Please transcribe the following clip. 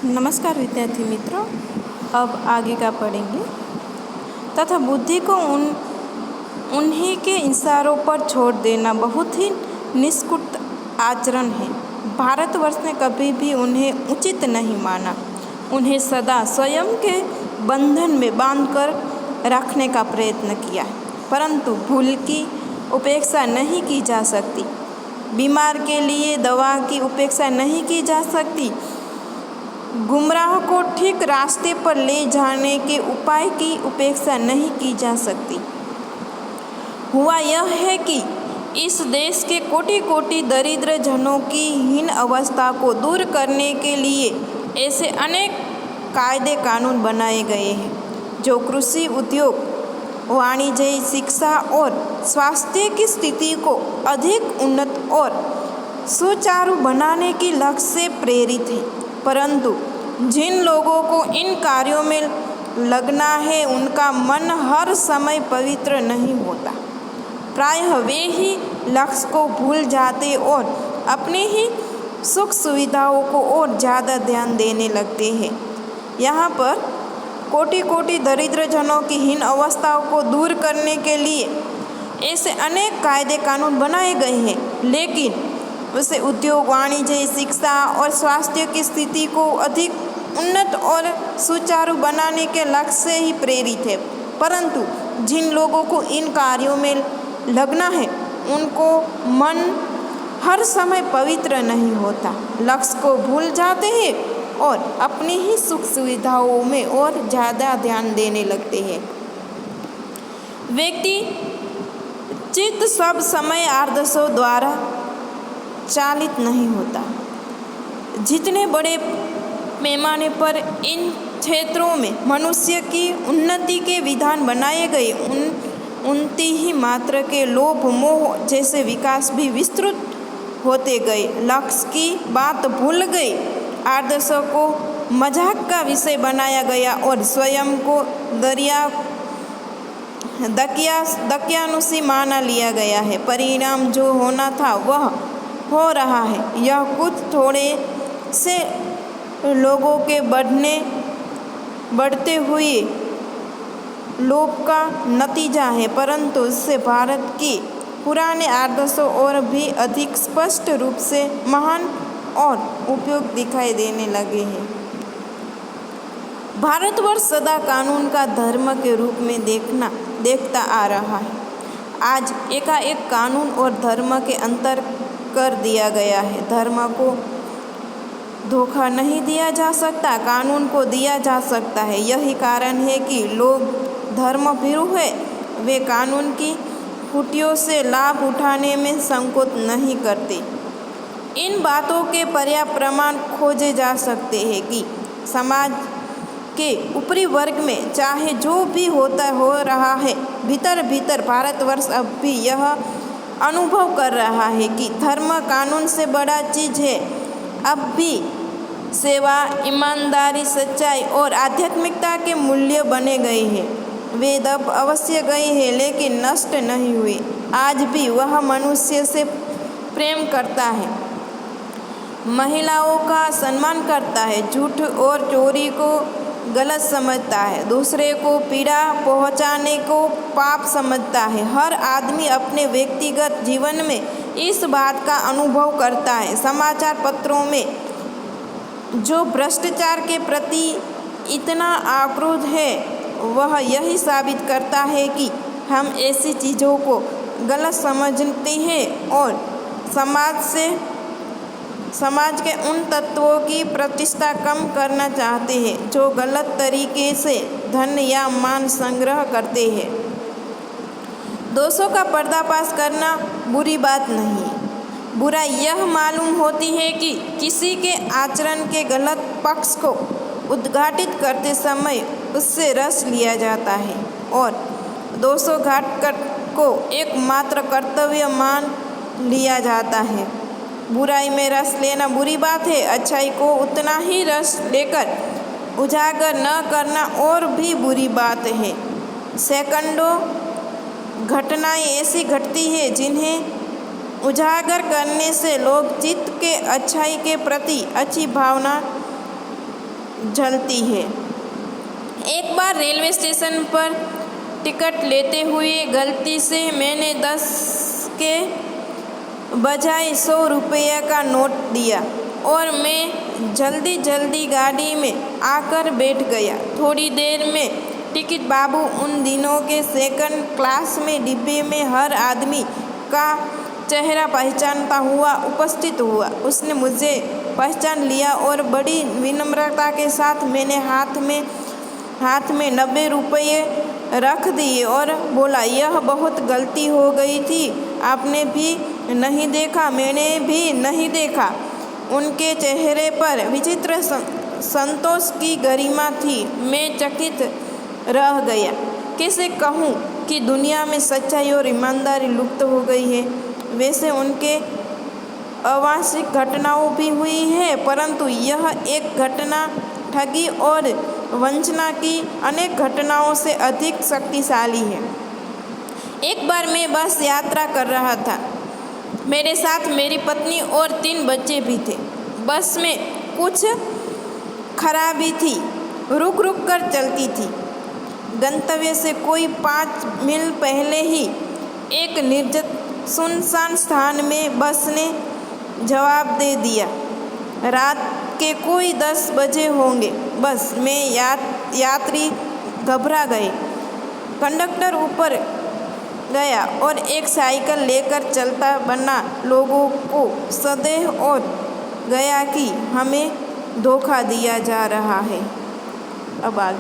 नमस्कार विद्यार्थी मित्रों, अब आगे का पढ़ेंगे। तथा बुद्धि को उन्हीं के इशारों पर छोड़ देना बहुत ही निष्कृत आचरण है। भारतवर्ष ने कभी भी उन्हें उचित नहीं माना। उन्हें सदा स्वयं के बंधन में बांधकर रखने का प्रयत्न किया, परंतु भूल की उपेक्षा नहीं की जा सकती। बीमार के लिए दवा की उपेक्षा नहीं की जा सकती। गुमराह को ठीक रास्ते पर ले जाने के उपाय की उपेक्षा नहीं की जा सकती। हुआ यह है कि इस देश के कोटि कोटि दरिद्र जनों की हीन अवस्था को दूर करने के लिए ऐसे अनेक कायदे कानून बनाए गए हैं जो कृषि, उद्योग, वाणिज्य, शिक्षा और स्वास्थ्य की स्थिति को अधिक उन्नत और सुचारू बनाने के लक्ष्य से प्रेरित है। परंतु जिन लोगों को इन कार्यों में लगना है, उनका मन हर समय पवित्र नहीं होता। प्रायः वे ही लक्ष्य को भूल जाते और अपनी ही सुख सुविधाओं को और ज़्यादा ध्यान देने लगते हैं। यहाँ पर कोटि कोटि दरिद्र जनों की हीन अवस्थाओं को दूर करने के लिए ऐसे अनेक कायदे कानून बनाए गए हैं, लेकिन उसे उद्योग, वाणिज्य, शिक्षा और स्वास्थ्य की स्थिति को अधिक उन्नत और सुचारू बनाने के लक्ष्य से ही प्रेरित है। परंतु जिन लोगों को इन कार्यों में लगना है, उनको मन हर समय पवित्र नहीं होता, लक्ष्य को भूल जाते हैं और अपनी ही सुख सुविधाओं में और ज़्यादा ध्यान देने लगते हैं। व्यक्ति चित्त सब समय आदर्शों द्वारा चालित नहीं होता। जितने बड़े पैमाने पर इन क्षेत्रों में मनुष्य की उन्नति के विधान बनाए गए, उनती ही मात्र के लोभ, मोह जैसे विकास भी विस्तृत होते गए। लक्ष्य की बात भूल गई, आदर्शों को मजाक का विषय बनाया गया और स्वयं को दकियानुसी माना लिया गया है। परिणाम जो होना था वह हो रहा है। यह कुछ थोड़े से लोगों के बढ़ते हुए लोभ का नतीजा है, परंतु इससे भारत के पुराने आदर्शों और भी अधिक स्पष्ट रूप से महान और उपयोग दिखाई देने लगे हैं। भारतवर्ष सदा कानून का धर्म के रूप में देखता आ रहा है। आज एकाएक कानून और धर्म के अंतर कर दिया गया है। धर्म को धोखा नहीं दिया जा सकता, कानून को दिया जा सकता है। यही कारण है कि लोग धर्म भीरु है। वे कानून की खूंटियों से लाभ उठाने में संकोच नहीं करते। इन बातों के पर्याप्त प्रमाण खोजे जा सकते हैं कि समाज के ऊपरी वर्ग में चाहे जो भी हो रहा है, भीतर भीतर भारतवर्ष अब भी यह अनुभव कर रहा है कि धर्म कानून से बड़ा चीज़ है। अब भी सेवा, ईमानदारी, सच्चाई और आध्यात्मिकता के मूल्य बने गए हैं। वेद अब अवश्य गए हैं, लेकिन नष्ट नहीं हुए। आज भी वह मनुष्य से प्रेम करता है, महिलाओं का सम्मान करता है, झूठ और चोरी को गलत समझता है, दूसरे को पीड़ा पहुंचाने को पाप समझता है। हर आदमी अपने व्यक्तिगत जीवन में इस बात का अनुभव करता है। समाचार पत्रों में जो भ्रष्टाचार के प्रति इतना आक्रोश है, वह यही साबित करता है कि हम ऐसी चीज़ों को गलत समझते हैं और समाज के उन तत्वों की प्रतिष्ठा कम करना चाहते हैं जो गलत तरीके से धन या मान संग्रह करते हैं। दोषों का पर्दाफाश करना बुरी बात नहीं है। बुराई यह मालूम होती है कि किसी के आचरण के गलत पक्ष को उद्घाटित करते समय उससे रस लिया जाता है और दोषोद्घाटक को एकमात्र कर्तव्य मान लिया जाता है। बुराई में रस लेना बुरी बात है। अच्छाई को उतना ही रस लेकर उजागर न करना और भी बुरी बात है। सैकड़ों घटनाएं ऐसी घटती है जिन्हें उजागर करने से लोग चित्त के अच्छाई के प्रति अच्छी भावना झलती है। एक बार रेलवे स्टेशन पर टिकट लेते हुए गलती से मैंने 10 के बजाय 100 रुपये का नोट दिया और मैं जल्दी जल्दी गाड़ी में आकर बैठ गया। थोड़ी देर में टिकट बाबू उन दिनों के सेकंड क्लास में डिब्बे में हर आदमी का चेहरा पहचानता हुआ उपस्थित हुआ। उसने मुझे पहचान लिया और बड़ी विनम्रता के साथ मैंने हाथ में 90 रुपये रख दिए और बोला, यह बहुत गलती हो गई थी, आपने भी नहीं देखा, मैंने भी नहीं देखा। उनके चेहरे पर विचित्र संतोष की गरिमा थी। मैं चकित रह गया। कैसे कहूँ कि दुनिया में सच्चाई और ईमानदारी लुप्त हो गई है। वैसे उनके अवास्तविक घटनाओं भी हुई है, परंतु यह एक घटना ठगी और वंचना की अनेक घटनाओं से अधिक शक्तिशाली है। एक बार मैं बस यात्रा कर रहा था। मेरे साथ मेरी पत्नी और 3 बच्चे भी थे। बस में कुछ खराबी थी, रुक रुक कर चलती थी। गंतव्य से कोई 5 मील पहले ही एक निर्जन सुनसान स्थान में बस ने जवाब दे दिया। रात के कोई 10 बजे होंगे। बस में यात्री घबरा गए। कंडक्टर ऊपर गया और एक साइकिल लेकर चलता बना लोगों को संदेह और गया कि हमें धोखा दिया जा रहा है। अब आगे